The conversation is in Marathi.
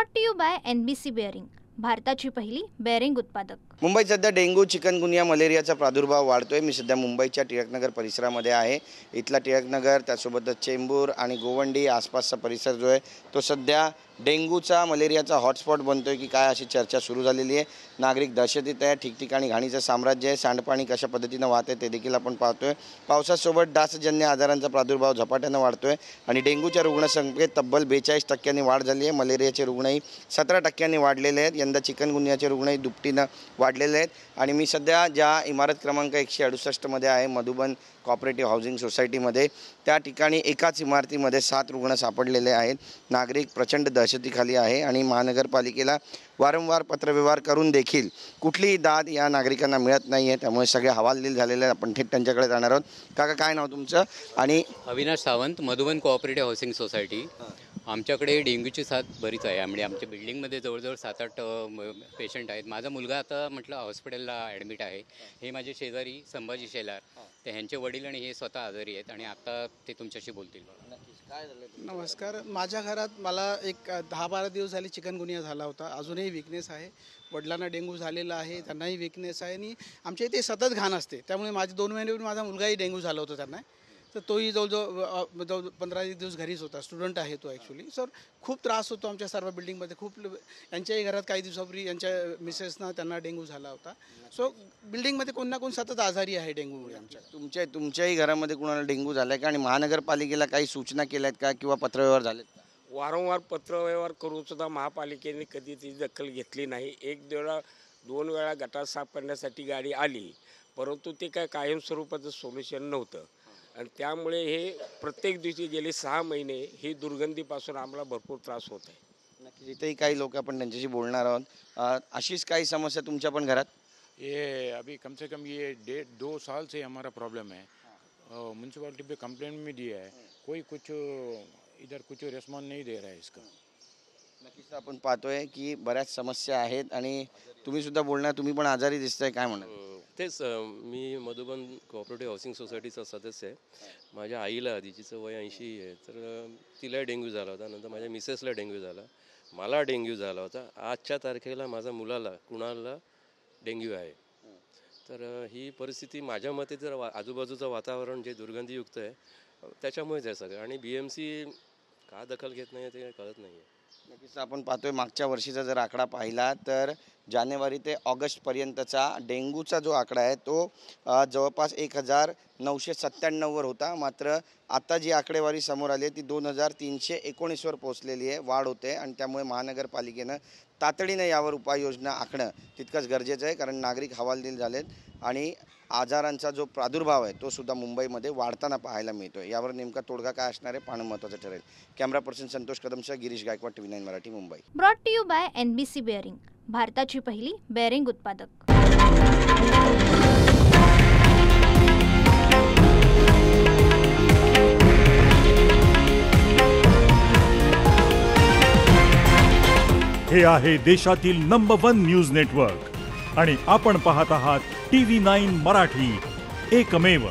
Brought to you by NBC bearing, भारताची पहिली बेअरिंग उत्पादक। मुंबईत सध्या डेंग्यू, चिकनगुनिया, मलेरियाचा प्रादुर्भाव वाढतोय। मी सध्या मुंबईच्या टिळकनगर परिसरामध्ये आहे। इथला टिळकनगर त्यासोबतच चेंबूर आणि गोवंडी आसपासचा परिसर जो आहे तो सध्या डेंग्यूचा, मलेरियाचा हॉटस्पॉट बनतोय की काय अशी चर्चा सुरू झालेली आहे। नागरिक दहशतीत आहे, ठिकठिकाणी घाणीचं साम्राज्य आहे। सांडपाणी कशा पद्धतीने वाहते ते देखील आपण पाहतोय। पावसासोबत डासजन्य आजारांचा प्रादुर्भाव झपाट्याने वाढतोय आणि डेंग्यूच्या रुग्णसंख्येत तब्बल 42% वाढ झाली आहे। मलेरियाचे रुग्णही 17% वाढलेले आहेत। यंदा चिकनगुनियाचे रुग्णही दुपटीने वाढलेले आहेत। आणि मी सध्या ज्या इमारत क्रमांक 168 मध्ये आहे, मधुबन कोऑपरेटिव्ह हाऊसिंग सोसायटीमध्ये, त्या ठिकाणी एकाच इमारतीमध्ये 7 रुग्ण सापडलेले आहेत। नागरिक प्रचंड दहशतीखाली आहे आणि महानगरपालिकेला वारंवार पत्रव्यवहार करून देखील कुठलीही दाद या नागरिकांना मिळत नाही आहे। त्यामुळे सगळे हवालदिल झालेले आहेत। आपण थेट त्यांच्याकडे जाणार आहोत। काका, काय नाव तुमचं? आणि Avinash Sawant, Madhuban cooperative housing society. आमच्याकडे डेंग्यूची साथ बरीच आहे। म्हणजे आमच्या बिल्डिंगमध्ये जवळजवळ 7-8 पेशंट आहेत। माझा मुलगा आता म्हटलं हॉस्पिटलला ॲडमिट आहे। हे माझे शेजारी संभाजी शेलार, ते ह्यांचे वडील आणि हे स्वतः आजारी आहेत आणि आता ते तुमच्याशी बोलतील। काय झालं? नमस्कार, माझ्या घरात मला एक 10-12 दिवस झाले चिकनगुनिया झाला होता। अजूनही विकनेस आहे। वडिलांना डेंग्यू झालेला आहे, त्यांनाही विकनेस आहे आणि आमच्या इथे सतत घाण असते। त्यामुळे माझे 2 महिन्यापूर्वी माझा मुलगाही डेंग्यू झाला होता त्यांना, तर तोही जवळजवळ 15 दिवस घरीच होता। स्टुडंट आहे तो ॲक्च्युली। सर, खूप त्रास होतो आमच्या सर्व बिल्डिंगमध्ये। खूप यांच्याही घरात काही दिवसापूर्वी यांच्या मिसेसना त्यांना डेंग्यू झाला होता। सो बिल्डिंगमध्ये कोण ना कोण सतत आजारी आहे डेंग्यूमुळे आमच्या। तुमच्याही घरामध्ये कुणाला डेंग्यू झालाय का? आणि महानगरपालिकेला काही सूचना केल्या आहेत का किंवा पत्रव्यवहार झालेत का? वारंवार पत्रव्यवहार करून सुद्धा महापालिकेने कधी ती दखल घेतली नाही। 2 वेळा गटार साफ करण्यासाठी गाडी आली, परंतु ते काय कायमस्वरूपाचं सोल्युशन नव्हतं आणि त्यामुळे हे प्रत्येक दिवशी गेले 6 महिने ही दुर्गंधीपासून आम्हाला भरपूर त्रास होत आहे। नक्कीच, इथेही काही लोक आपण त्यांच्याशी बोलणार आहोत। अशीच काही समस्या तुमच्या पण घरात? ये अभी कम से कम ये 1.5-2 साल से हमारा प्रॉब्लम है। म्यूनसिपालिटी पे कंप्लेंट भी दिया है, कोई कुछ इधर कुछ रिस्पॉन्स नहीं दे रहा है इसका। नक्कीच आपण पाहतोय की बऱ्याच समस्या आहेत आणि तुम्ही सुद्धा बोलणार, तुम्ही पण आजारी दिसताय, काय म्हणाल? तेच, मी मधुबन कोऑपरेटिव्ह हाऊसिंग सोसायटीचा सदस्य आहे। माझ्या आईला, तिचं वय 80 आहे, तर तिला डेंग्यू झाला होता। नंतर माझ्या मिसेसला डेंग्यू झाला, मला डेंग्यू झाला होता। आजच्या तारखेला माझ्या मुलाला कुणाला डेंग्यू आहे। तर ही परिस्थिती माझ्या मते जर आजूबाजूचं वातावरण जे दुर्गंधीयुक्त आहे त्याच्यामुळेच आहे सगळं, आणि BMC का दखल घेत नाही ते कळत नाही आहे। नक्कीच आपण पाहतोय मागच्या वर्षीचा जर आकडा पाहिला तर जानेवारी ते ऑगस्टपर्यंतचा डेंग्यूचा जो आकडा आहे तो जवळपास 1997 वर होता। मात्र आता जी आकडेवारी समोर आली आहे ती 2319 वर पोहोचलेली आहे। वाढ होते आणि त्यामुळे महानगरपालिकेनं तातडीने यावर उपाययोजना आखणं तितकंच गरजेचं आहे, कारण नागरिक हवालदिल झालेत आणि आजारांचा जो प्रादुर्भाव आहे तो सुद्धा मुंबईमध्ये वाढताना पाहायला मिळतोय। यावर नेमका तोडगा काय असणार आहे पाहणं महत्त्वाचं ठरेल। कॅमेरा पर्सन संतोष कदमसह Girish Gaikwad, TV9 Marathi, Mumbai. Brought to you by NBC bearing, भारताची पहिली बेअरिंग उत्पादक। हे आहे देशातील नंबर 1 न्यूज नेटवर्क आणि आपण पाहत आहात TV9 मराठी, एकमेव।